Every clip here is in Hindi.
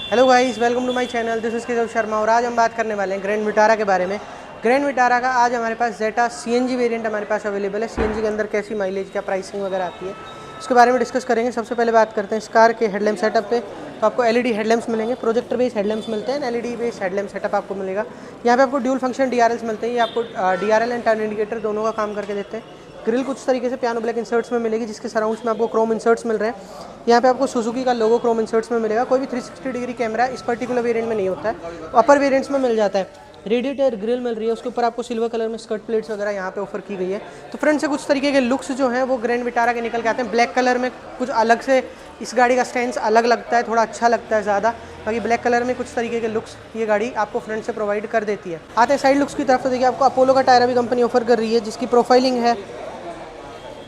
Hello guys, welcome to my channel. This is Keshav Sharma और आज हम बात करने वाले हैं ग्रैंड विटारा के बारे में। ग्रैंड विटारा का आज हमारे पास जेटा सीएनजी वेरिएंट हमारे पास अवेलेबल है। सीएनजी के अंदर कैसी माइलेज, क्या प्राइसिंग वगैरह आती है, उसके बारे में डिस्कस करेंगे। सबसे पहले बात करते हैं इस कार के हेडलैम्प सेटअप पे। तो आपको एलईडी हेडलैम्प्स मिलेंगे, प्रोजेक्टर बेस्ड हेडलैम्प्स मिलते हैं, एलईडी बेस्ड हेडलैम्प सेटअप आपको मिलेगा। यहाँ पे आपको ड्यूल फंक्शन डीआरएल्स मिलते हैं, ये आपको डीआरएल एंड टर्न इंडिकेटर दोनों का काम करके देते हैं। ग्रिल कुछ तरीके से पियानो ब्लैक इंसर्ट्स में मिलेगी, जिसके सराउंड्स में आपको क्रोम इंसर्ट्स मिल रहे हैं। यहाँ पे आपको सुजुकी का लोगो क्रोम इंसर्ट्स में मिलेगा। कोई भी 360 डिग्री कैमरा इस पर्टिकुलर वेरिएंट में नहीं होता है, तो अपर वेरिएंट्स में मिल जाता है। रेडिएटर ग्रिल मिल रही है, उसके ऊपर आपको सिल्वर कलर में स्कर्ट प्लेट्स वगैरह यहाँ पे ऑफर की गई है। तो फ्रंट से कुछ तरीके के लुक्स जो हैं वो ग्रैंड विटारा के निकल के आते हैं। ब्लैक कलर में कुछ अलग से इस गाड़ी का स्टैंड अलग लगता है, थोड़ा अच्छा लगता है ज़्यादा। बाकी ब्लैक कलर में कुछ तरीके के लुक्स ये गाड़ी आपको फ्रंट से प्रोवाइड कर देती है। आते हैं साइड लुक्स की तरफ। तो देखिए आपको अपोलो का टायर अभी कंपनी ऑफर कर रही है, जिसकी प्रोफाइलिंग है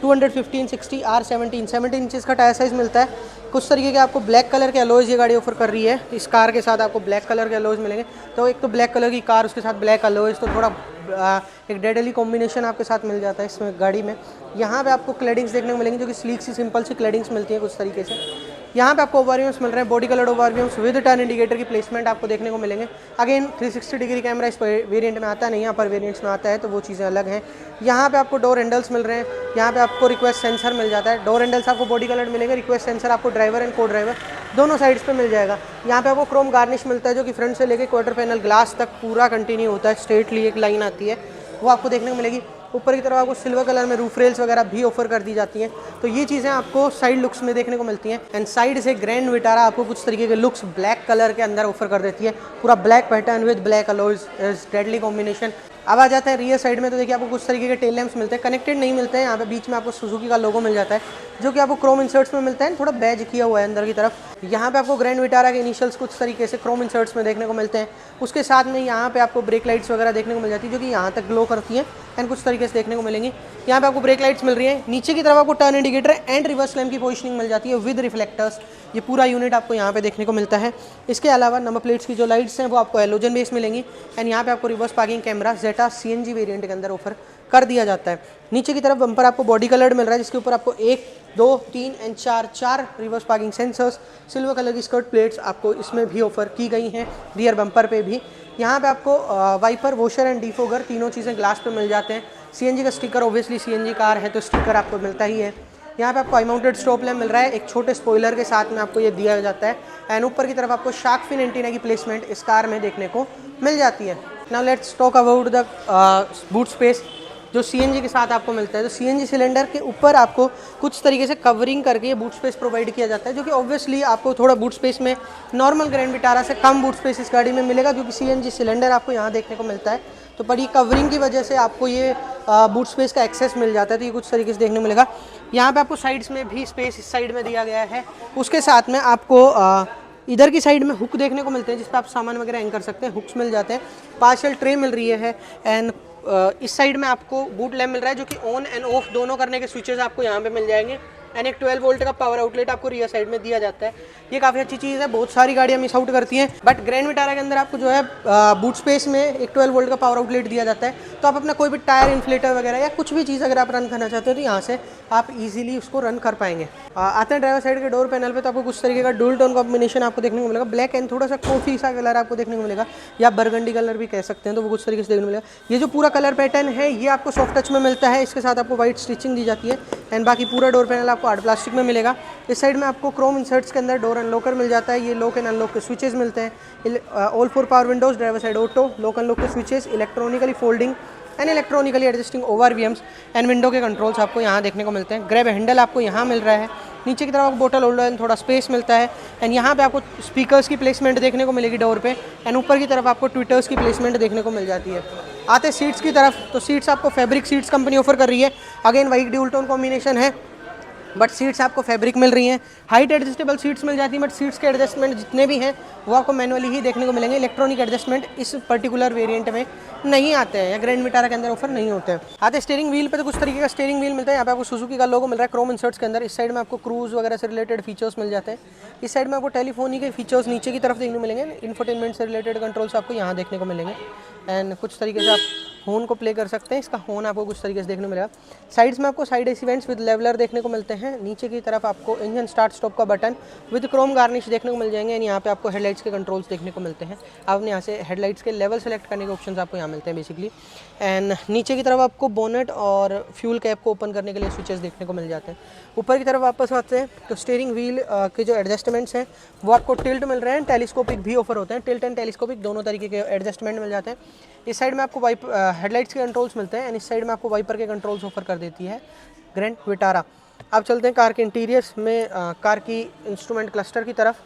215/60 R17 इंचेस का टायर साइज़ मिलता है। कुछ तरीके के आपको ब्लैक कलर के अलॉयज़ ये गाड़ी ऑफर कर रही है। इस कार के साथ आपको ब्लैक कलर के अलॉयज़ मिलेंगे। तो एक तो ब्लैक कलर की कार, उसके साथ ब्लैक अलॉयज़, तो थोड़ा एक डेडली कॉम्बिनेशन आपके साथ मिल जाता है इसमें गाड़ी में। यहाँ पे आपको क्लैडिंग्स देखने को मिलेंगी, जो कि स्लीक सी सिंपल सी क्लैडिंग्स मिलती है कुछ तरीके से। यहाँ पे आपको ओवरव्यूम्स मिल रहे हैं, body coloured ORVMs with turn indicator की प्लेसमेंट आपको देखने को मिलेंगे। अगेन 360 डिग्री कैमरा इस वेरिएंट में आता नहीं है, अपर वेरिएंट्स में आता है, तो वो चीज़ें अलग हैं। यहाँ पे आपको डोर हैंडल्स मिल रहे हैं, यहाँ पे आपको रिक्वेस्ट सेंसर मिल जाता है। डोर हैंडल्स आपको बॉडी कलर्ड मिलेंगे, रिक्वेस्ट सेंसर आपको ड्राइवर एंड को ड्राइवर दोनों साइड्स पे मिल जाएगा। यहाँ पे आपको क्रोम गार्निश मिलता है, जो कि फ्रंट से लेके क्वार्टर पैनल ग्लास तक पूरा कंटिन्यू होता है। स्ट्रेटली एक लाइन आती है, वो आपको देखने को मिलेगी। ऊपर की तरफ आपको सिल्वर कलर में रूफ रेल्स वगैरह भी ऑफर कर दी जाती हैं। तो ये चीज़ें आपको साइड लुक्स में देखने को मिलती हैं। एंड साइड से ग्रैंड विटारा आपको कुछ तरीके के लुक्स ब्लैक कलर के अंदर ऑफर कर देती है। पूरा black pattern with black alloys, deadly combination. अब आ जाता है रियर साइड में। तो देखिए आपको कुछ तरीके के टेल लैंप्स मिलते हैं, कनेक्टेड नहीं मिलते हैं। यहाँ पे बीच में आपको सुजुकी का लोगो मिल जाता है, जो कि आपको क्रोम इंसर्ट्स में मिलता है, थोड़ा बैज किया हुआ है अंदर की तरफ। यहाँ पे आपको ग्रैंड विटारा के इनिशियल्स कुछ तरीके से क्रोम इंसर्ट्स में देखने को मिलते हैं। उसके साथ में यहाँ पे आपको ब्रेक लाइट्स वगैरह देखने को मिल जाती है, जो कि यहाँ तक ग्लो करती हैं एंड कुछ तरीके से देखने को मिलेंगी। यहाँ पे आपको ब्रेक लाइट्स मिल रही है। नीचे की तरफ आपको turn indicator and reverse lamp की पोजिशनिंग मिल जाती है विद रिफ्लेक्टर्स। ये पूरा यूनिट आपको यहाँ पे देखने को मिलता है। इसके अलावा नंबर प्लेट्स की जो लाइट्स हैं वो आपको हैलोजन बेस मिलेंगी। एंड यहाँ पे आपको रिवर्स पार्किंग कैमरा जेटा सीएनजी वेरिएंट के अंदर ऑफर कर दिया जाता है। नीचे की तरफ बम्पर आपको बॉडी कलर्ड मिल रहा है, जिसके ऊपर आपको 1, 2, 3 and 4 reverse parking sensors, silver colour की स्कर्ट प्लेट्स आपको इसमें भी ऑफर की गई हैं, रियर बम्पर पे भी। यहाँ पे आपको वाइपर, वॉशर एंड डिफोगर तीनों चीज़ें ग्लास पे मिल जाते हैं। सीएनजी का स्टिकर, ऑब्वियसली सीएनजी कार है तो स्टिकर आपको मिलता ही है। यहाँ पे आपको आई माउंटेड स्टॉप लैम्प मिल रहा है, एक छोटे स्पॉइलर के साथ में आपको ये दिया जाता है। एंड ऊपर की तरफ आपको शार्क फिन एंटीना की प्लेसमेंट इस कार में देखने को मिल जाती है। Now let's talk about the boot space जो सीएनजी के साथ आपको मिलता है। तो सीएनजी सिलेंडर के ऊपर आपको कुछ तरीके से कवरिंग करके ये बूट स्पेस प्रोवाइड किया जाता है, जो कि ऑब्वियसली आपको थोड़ा बूट स्पेस में नॉर्मल ग्रैंड विटारा से कम बूट स्पेस इस गाड़ी में मिलेगा, क्योंकि सीएनजी सिलेंडर आपको यहाँ देखने को मिलता है। तो बड़ी कवरिंग की वजह से आपको ये बूट स्पेस का एक्सेस मिल जाता है। तो ये कुछ तरीके से देखने को मिलेगा। यहाँ पे आपको साइड्स में भी स्पेस इस साइड में दिया गया है। उसके साथ में आपको इधर की साइड में हुक देखने को मिलते हैं, जिस पर आप सामान वगैरह हैंग कर सकते हैं। हुक्स मिल जाते हैं, पार्शियल ट्रे मिल रही है। एंड इस साइड में आपको बूट लैम्प मिल रहा है, जो कि ऑन एंड ऑफ दोनों करने के स्विचेस आपको यहाँ पे मिल जाएंगे। एंड एक 12 वोल्ट का पावर आउटलेट आपको रियर साइड में दिया जाता है। ये काफ़ी अच्छी चीज़ है, बहुत सारी गाड़ियाँ मिस आउट करती हैं। बट ग्रैंड विटारा के अंदर आपको जो है बूट स्पेस में एक 12 वोल्ट का पावर आउटलेट दिया जाता है। तो आप अपना कोई भी टायर इन्फ्लेटर वगैरह या कुछ भी चीज़ अगर आप रन करना चाहते हो तो यहाँ से आप इजीली उसको रन कर पाएंगे। आते हैं ड्राइवर साइड के डोर पैनल पे। तो आपको कुछ तरीके का डुअल टोन कॉम्बिनेशन आपको देखने को मिलेगा। ब्लैक एंड थोड़ा सा कॉफी सा कलर आपको देखने को मिलेगा, या बरगंडी कलर भी कह सकते हैं, तो वो कुछ तरीके से देखने को मिलेगा। ये जो पूरा कलर पैटर्न है ये आपको सॉफ्ट टच में मिलता है, इसके साथ आपको व्हाइट स्टिचिंग दी जाती है। एंड बाकी पूरा डोर पैनल आपको हार्ड प्लास्टिक में मिलेगा। इस साइड में आपको क्रोम इंसर्ट्स के अंदर डोर अनलॉकर मिल जाता है। ये लॉक एंड अनलॉक के स्विचेस मिलते हैं। All 4 power windows, driver side auto, lock unlock के switches, electronically folding and electronically adjusting ORVMs and window के कंट्रोल्स आपको यहाँ देखने को मिलते हैं। ग्रैब हैंडल आपको यहाँ मिल रहा है। नीचे की तरफ आपको बोतल होल्डर एंड थोड़ा स्पेस मिलता है। एंड यहाँ पे आपको स्पीकर्स की प्लेसमेंट देखने को मिलेगी डोर पे। एंड ऊपर की तरफ आपको ट्विटर्स की प्लेसमेंट देखने को मिल जाती है। आते सीट्स की तरफ। तो सीट्स आपको फैब्रिक सीट्स कंपनी ऑफर कर रही है। Again white dual tone combination है, बट सीट्स आपको फैब्रिक मिल रही हैं। हाइट एडजस्टेबल सीट्स मिल जाती हैं, बट सीट्स के एडजस्टमेंट जितने भी हैं वो आपको मैनुअली ही देखने को मिलेंगे। इलेक्ट्रॉनिक एडजस्टमेंट इस पर्टिकुलर वेरिएंट में नहीं आते हैं, या ग्रैंड विटारा के अंदर ऑफर नहीं होते हैं। आते स्टीयरिंग व्हील पे। तो कुछ तरीके का स्टीयरिंग व्हील मिलता है। यहाँ पे आपको सुजुकी का लोगो मिल रहा है क्रोम इंसर्ट्स के अंदर। इस साइड में आपको क्रूज वगैरह से रिलेटेड फीचर्स मिल जाते हैं। इस साइड में आपको टेलीफोनी के फीचर्स नीचे की तरफ देखने को मिलेंगे। इंफोटेनमेंट से रिलेटेड कंट्रोल्स आपको यहाँ देखने को मिलेंगे। एंड कुछ तरीके से आप हॉर्न को प्ले कर सकते हैं। इसका हॉर्न आपको कुछ तरीके से देखने को मिलेगा। साइड्स में आपको side AC vents with leveller देखने को मिलते हैं। नीचे की तरफ आपको इंजन स्टार्ट स्टॉप का बटन विद क्रोम गार्निश देखने को मिल जाएंगे। एंड यहाँ पे आपको हेडलाइट्स के कंट्रोल्स देखने को मिलते हैं। आपने यहाँ से हेडलाइट्स के लेवल सेलेक्ट करने के ऑप्शन आपको यहाँ मिलते हैं बेसिकली। एंड नीचे की तरफ आपको बोनेट और फ्यूल कैप को ओपन करने के लिए स्विचेस देखने को मिल जाते हैं। ऊपर की तरफ वापस आते हैं तो स्टीयरिंग व्हील के जो एडजस्टमेंट्स हैं वो आपको टिल्ट मिल रहे हैं। टेलीस्कोपिक भी ऑफर होते हैं। टिल्ट एंड टेलीस्कोपिक दोनों तरीके के एडजस्टमेंट मिल जाते हैं। इस साइड में आपको हेडलाइट्स के कंट्रोल्स मिलते हैं एंड इस साइड में आपको वाइपर के कंट्रोल्स ऑफर कर देती है ग्रैंड विटारा। अब चलते हैं कार के इंटीरियर्स में, कार की इंस्ट्रूमेंट क्लस्टर की तरफ।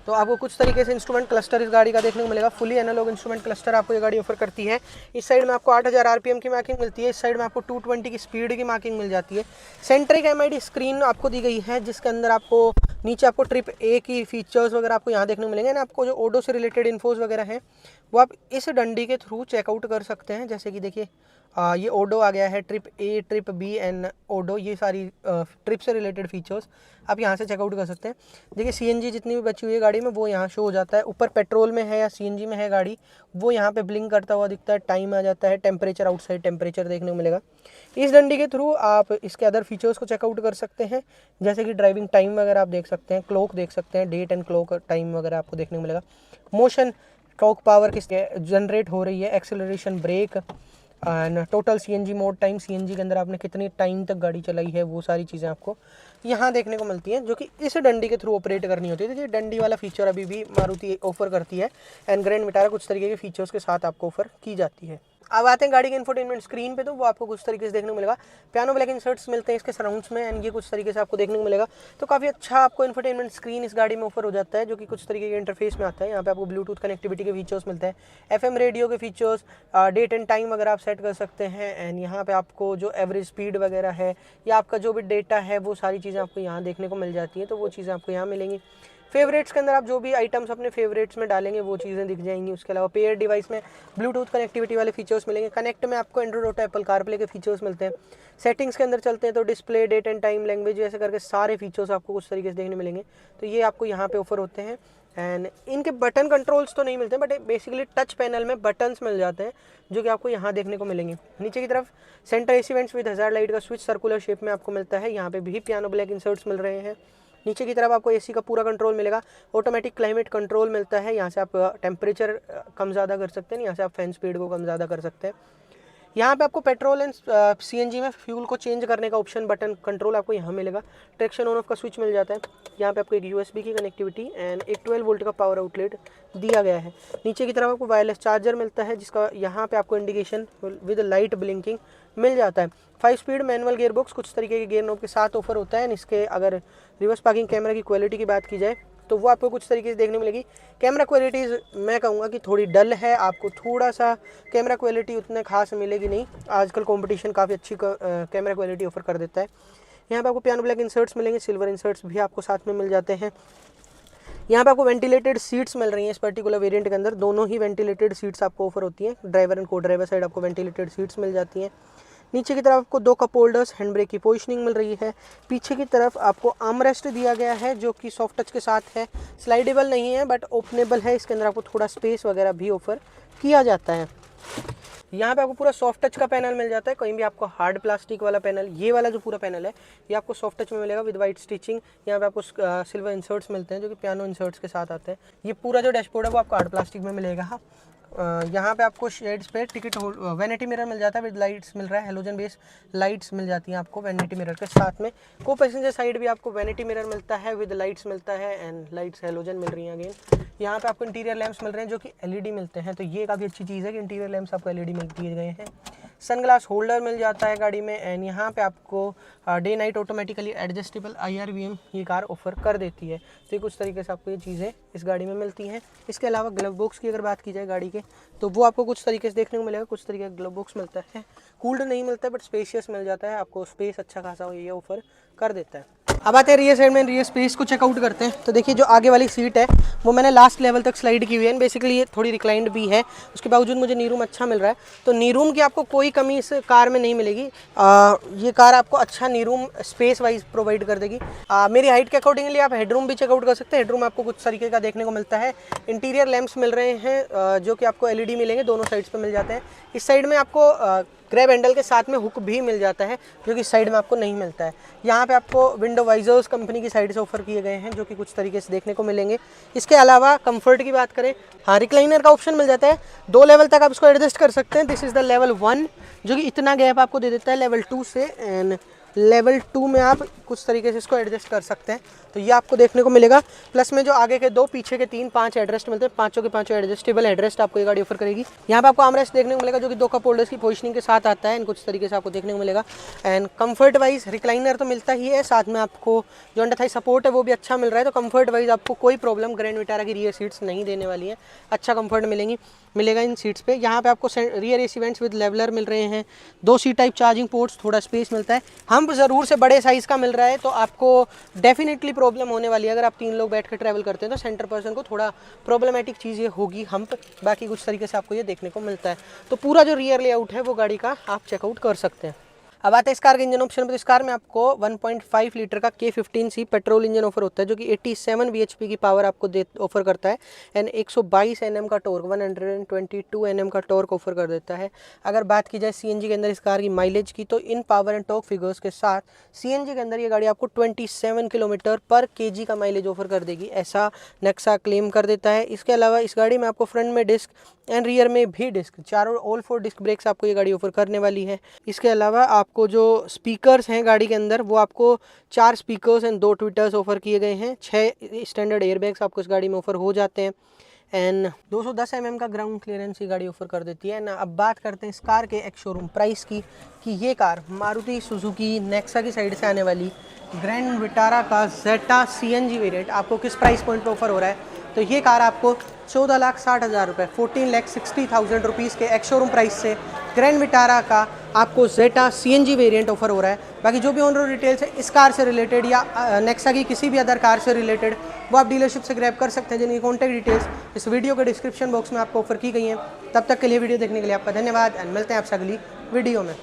तो आपको कुछ तरीके से इंस्ट्रूमेंट क्लस्टर इस गाड़ी का देखने को मिलेगा। फुली एनालॉग इंस्ट्रूमेंट क्लस्टर आपको ये गाड़ी ऑफर करती है। इस साइड में आपको 8000 आरपीएम की मार्किंग मिलती है। इस साइड में आपको 220 की स्पीड की मार्किंग मिल जाती है। सेंट्रिक एमआईडी स्क्रीन आपको दी गई है जिसके अंदर आपको नीचे आपको ट्रिप ए की फीचर्स वगैरह आपको यहाँ देखने को मिलेंगे। आपको जो ओडो से रिलेटेड इन्फोज वगैरह हैं वो आप इस डंडी के थ्रू चेकआउट कर सकते हैं। जैसे कि देखिए ये ओडो आ गया है, trip A, trip B and odo, ये सारी ट्रिप से रिलेटेड फीचर्स आप यहाँ से चेकआउट कर सकते हैं। देखिए सीएनजी जितनी भी बची हुई है गाड़ी में वो यहाँ शो हो जाता है। ऊपर पेट्रोल में है या सीएनजी में है गाड़ी वो यहाँ पे ब्लिंक करता हुआ दिखता है। टाइम आ जाता है, टेम्परेचर, आउटसाइड टेम्परेचर देखने को मिलेगा। इस डंडी के थ्रू आप इसके अदर फीचर्स को चेकआउट कर सकते हैं जैसे कि ड्राइविंग टाइम वगैरह आप देख सकते हैं, क्लॉक देख सकते हैं, डेट एंड क्लॉक टाइम वगैरह आपको देखने को मिलेगा। मोशन टॉर्क पावर किस जनरेट हो रही है, acceleration, brake and total CNG mode time, CNG के अंदर आपने कितनी टाइम तक गाड़ी चलाई है, वो सारी चीज़ें आपको यहाँ देखने को मिलती हैं जो कि इस डंडी के थ्रू ऑपरेट करनी होती है। तो ये डंडी वाला फीचर अभी भी मारुति ऑफर करती है एंड ग्रैंड विटारा कुछ तरीके के फीचर्स के साथ आपको ऑफर की जाती है। अब आते हैं गाड़ी के इंफोटेनमेंट स्क्रीन पे, तो वो आपको कुछ तरीके से देखने को मिलेगा। पियानो ब्लैक इंसर्ट्स मिलते हैं इसके सराउंड्स में एंड ये कुछ तरीके से आपको देखने को मिलेगा। तो काफ़ी अच्छा आपको इंफोटेनमेंट स्क्रीन इस गाड़ी में ऑफर हो जाता है जो कि कुछ तरीके के इंटरफेस में आता है। यहाँ पे आपको ब्लूटूथ कनेक्टिविटी के फीचर्स मिलते हैं, एफएम रेडियो के फीचर्स, डेट एंड टाइम वगैरह आप सेट कर सकते हैं। एंड यहाँ पे आपको जो एवरेज स्पीड वगैरह है या आपका जो भी डेटा है वो सारी चीज़ें आपको यहाँ देखने को मिल जाती हैं। तो वो चीज़ें आपको यहाँ मिलेंगी। फेवरेट्स के अंदर आप जो भी आइटम्स अपने फेवरेट्स में डालेंगे वो चीज़ें दिख जाएंगी। उसके अलावा पेयर डिवाइस में ब्लूटूथ कनेक्टिविटी वाले फीचर्स मिलेंगे। कनेक्ट में आपको एंड्रॉइड ऑटो, एप्पल कारप्ले के फीचर्स मिलते हैं। सेटिंग्स के अंदर चलते हैं तो display, date and time, language, ऐसे करके सारे फीचर्स आपको कुछ तरीके से देखने मिलेंगे। तो ये आपको यहाँ पे ऑफर होते हैं। एंड इनके बटन कंट्रोल्स तो नहीं मिलते बट बेसिकली टच पैनल में बटन्स मिल जाते हैं जो कि आपको यहाँ देखने को मिलेंगे। नीचे की तरफ centre AC vents with hazard light का स्विच सर्कुलर शेप में आपको मिलता है। यहाँ पे भी पियानो ब्लैक इंसर्ट्स मिल रहे हैं। नीचे की तरफ आपको एसी का पूरा कंट्रोल मिलेगा। ऑटोमेटिक क्लाइमेट कंट्रोल मिलता है। यहाँ से आप टेम्परेचर कम ज़्यादा कर सकते हैं, यहाँ से आप फैन स्पीड को कम ज़्यादा कर सकते हैं। यहाँ पे आपको पेट्रोल एंड सीएनजी में फ्यूल को चेंज करने का ऑप्शन बटन कंट्रोल आपको यहाँ मिलेगा। ट्रैक्शन ऑन ऑफ का स्विच मिल जाता है। यहाँ पे आपको एक यूएसबी की कनेक्टिविटी एंड एक 12 वोल्ट का पावर आउटलेट दिया गया है। नीचे की तरफ आपको वायरलेस चार्जर मिलता है जिसका यहाँ पे आपको इंडिकेशन विद लाइट ब्लिंकिंग मिल जाता है। 5 स्पीड मैनुअल गियर बॉक्स कुछ तरीके के गियर नॉब के साथ ऑफर होता है। इसके अगर रिवर्स पार्किंग कैमरा की क्वालिटी की बात की जाए तो वो आपको कुछ तरीके से देखने मिलेगी। कैमरा क्वालिटी मैं कहूँगा कि थोड़ी डल है, आपको थोड़ा सा कैमरा क्वालिटी उतने खास मिलेगी नहीं। आजकल कंपटीशन काफ़ी अच्छी कैमरा क्वालिटी ऑफर कर देता है। यहाँ पे आपको पियानो ब्लैक इंसर्ट्स मिलेंगे, सिल्वर इंसर्ट्स भी आपको साथ में मिल जाते हैं। यहाँ पे आपको वेंटिलेटेड सीट्स मिल रही हैं इस पर्टिकुलर वेरिएंट के अंदर। दोनों ही वेंटिलेटेड सीट्स आपको ऑफर होती हैं। ड्राइवर एंड को ड्राइवर साइड आपको वेंटिलेटेड सीट्स मिल जाती हैं। नीचे की तरफ आपको 2 कप होल्डर्स, हैंड ब्रेक की पोजिशनिंग मिल रही है। पीछे की तरफ आपको आर्मरेस्ट दिया गया है जो कि सॉफ्ट टच के साथ है। स्लाइडेबल नहीं है बट ओपनेबल है। इसके अंदर आपको थोड़ा स्पेस वगैरह भी ऑफर किया जाता है। यहाँ पे आपको पूरा सॉफ्ट टच का पैनल मिल जाता है। कहीं भी आपको हार्ड प्लास्टिक वाला पैनल, ये वाला जो पूरा पैनल है ये आपको सॉफ्ट टच में मिलेगा विद वाइट स्टिचिंग। यहाँ पे आपको सिल्वर इंसर्ट्स मिलते हैं जो कि पियानो इंसर्ट्स के साथ आते हैं। ये पूरा जो डैशबोर्ड है वो आपको हार्ड प्लास्टिक में मिलेगा। यहाँ पे आपको शेड्स पे टिकट वैनिटी मिरर मिल जाता है विद लाइट्स मिल रहा है। हेलोजन बेस लाइट्स मिल जाती हैं आपको वैनिटी मिरर के साथ में। को पैसेंजर साइड भी आपको वैनिटी मिरर मिलता है विद लाइट्स मिलता है एंड लाइट्स हेलोजन मिल रही हैं अगेन। यहाँ पे आपको इंटीरियर लैंप्स मिल रहे हैं जो कि एलईडी मिलते हैं। तो ये काफ़ी अच्छी चीज़ है कि इंटीरियर लैंप्स आपको एलईडी मिल दिए गए हैं। सनग्लास होल्डर मिल जाता है गाड़ी में एंड यहाँ पे आपको day night automatically adjustable IRVM ये कार ऑफर कर देती है। तो ये कुछ तरीके से आपको ये चीज़ें इस गाड़ी में मिलती हैं। इसके अलावा ग्लव बॉक्स की अगर बात की जाए गाड़ी के तो वो आपको कुछ तरीके से देखने को मिलेगा। कुछ तरीके का ग्लव बॉक्स मिलता है। कूल्ड नहीं मिलता है बट स्पेशियस मिल जाता है। आपको स्पेस अच्छा खासा ये ऑफर कर देता है। अब आते हैं रियर साइड में, रियर स्पेस को चेकआउट करते हैं। तो देखिए जो आगे वाली सीट है वो मैंने लास्ट लेवल तक स्लाइड की हुई है, बेसिकली ये थोड़ी रिक्लाइंड भी है, उसके बावजूद मुझे नी रूम अच्छा मिल रहा है। तो नी रूम की आपको कोई कमी इस कार में नहीं मिलेगी। ये कार आपको अच्छा नी रूम स्पेस वाइज प्रोवाइड कर देगी। मेरी हाइट के अकॉर्डिंगली आप हेडरूम भी चेकआउट कर सकते हैं। हेडरूम आपको कुछ तरीके का देखने को मिलता है। इंटीरियर लैंप्स मिल रहे हैं जो कि आपको LED मिलेंगे, दोनों साइड्स पे मिल जाते हैं। इस साइड में आपको ग्रैब हैंडल के साथ में हुक भी मिल जाता है, जो कि इस साइड में आपको नहीं मिलता है। यहाँ पे आपको विंडो वाइजर्स कंपनी की साइड से ऑफर किए गए हैं, जो कि कुछ तरीके से देखने को मिलेंगे। इसके अलावा कंफर्ट की बात करें, हाँ रिक्लाइनर का ऑप्शन मिल जाता है। 2 लेवल तक आप इसको एडजस्ट कर सकते हैं। दिस इज़ द लेवल 1, जो कि इतना गैप आपको दे देता है लेवल 2 से, एंड लेवल 2 में आप कुछ तरीके से इसको एडजस्ट कर सकते हैं। तो ये आपको देखने को मिलेगा। प्लस में जो आगे के 2, पीछे के 3, 5 हेडरेस्ट मिलते हैं, पांचों के पांचों एडजस्टेबल हेडरेस्ट आपको ये गाड़ी ऑफर करेगी। यहाँ पे आपको आर्मरेस्ट देखने को मिलेगा, जो कि 2 कप होल्डर्स की पोजिशनिंग के साथ आता है, एंड कुछ तरीके से आपको देखने को मिलेगा। एंड कंफर्ट वाइज रिक्लाइनर तो मिलता ही है, साथ में आपको जो अंडर थाई सपोर्ट है वो भी अच्छा मिल रहा है। तो कंफर्ट वाइज आपको कोई प्रॉब्लम ग्रैंड विटारा की रियर सीट्स नहीं देने वाली है, अच्छा कंफर्ट मिलेगा इन सीट्स पे। यहाँ पे आपको rear AC vents with leveller मिल रहे हैं, 2 C टाइप चार्जिंग पोर्ट्स, थोड़ा स्पेस मिलता है। हम ज़रूर से बड़े साइज़ का मिल रहा है, तो आपको डेफिनेटली प्रॉब्लम होने वाली है। अगर आप 3 लोग बैठ कर ट्रैवल करते हैं तो सेंटर पर्सन को थोड़ा प्रॉब्लमेटिक चीज़ ये होगी हम्प, बाकी कुछ तरीके से आपको ये देखने को मिलता है। तो पूरा जो रियर लेआउट है वो गाड़ी का आप चेकआउट कर सकते हैं। अब आते हैं इस कार के इंजन ऑप्शन पर। इस कार में आपको 1.5 लीटर का K15C पेट्रोल इंजन ऑफर होता है, जो कि 87 bhp की पावर आपको ऑफर करता है, एंड 122 Nm का टॉर्क, 122 Nm का टॉर्क ऑफर कर देता है। अगर बात की जाए CNG के अंदर इस कार की माइलेज की, तो इन पावर एंड टॉर्क फिगर्स के साथ CNG के अंदर ये गाड़ी आपको 27 किलोमीटर पर kg का माइलेज ऑफर कर देगी, ऐसा नेक्सा क्लेम कर देता है। इसके अलावा इस गाड़ी में आपको फ्रंट में डिस्क एंड रियर में भी डिस्क, चारों ऑल 4 डिस्क ब्रेक्स आपको ये गाड़ी ऑफर करने वाली है। इसके अलावा आपको जो स्पीकर्स हैं गाड़ी के अंदर, वो आपको 4 स्पीकर्स एंड 2 ट्विटर्स ऑफर किए गए हैं। 6 स्टैंडर्ड एयरबैग्स आपको इस गाड़ी में ऑफर हो जाते हैं, एंड 210 mm का ग्राउंड क्लियरेंस ये गाड़ी ऑफर कर देती है ना। अब बात करते हैं इस कार के एक शोरूम प्राइस की, कि ये कार मारुति सुजुकी नेक्सा की साइड से आने वाली ग्रैंड विटारा का जेटा CNG वेरिएंट आपको किस प्राइस पॉइंट पे ऑफर हो रहा है। तो ये कार आपको 14,60,000 रुपये, 14,60,000 रुपीज़ के एक्स शोरूम प्राइस से ग्रैंड विटारा का आपको जेटा CNG वेरिएंट ऑफर हो रहा है। बाकी जो भी ऑन रोड डिटेल्स है इस कार से रिलेटेड या नेक्सा की किसी भी अदर कार से रिलेटेड, वो आप डीलरशिप से ग्रैब कर सकते हैं, जिनकी कॉन्टैक्ट डिटेल्स इस वीडियो के डिस्क्रिप्शन बॉक्स में आपको ऑफर की गई हैं। तब तक के लिए वीडियो देखने के लिए आपका धन्यवाद, एंड मिलते हैं आपसे अगली वीडियो में।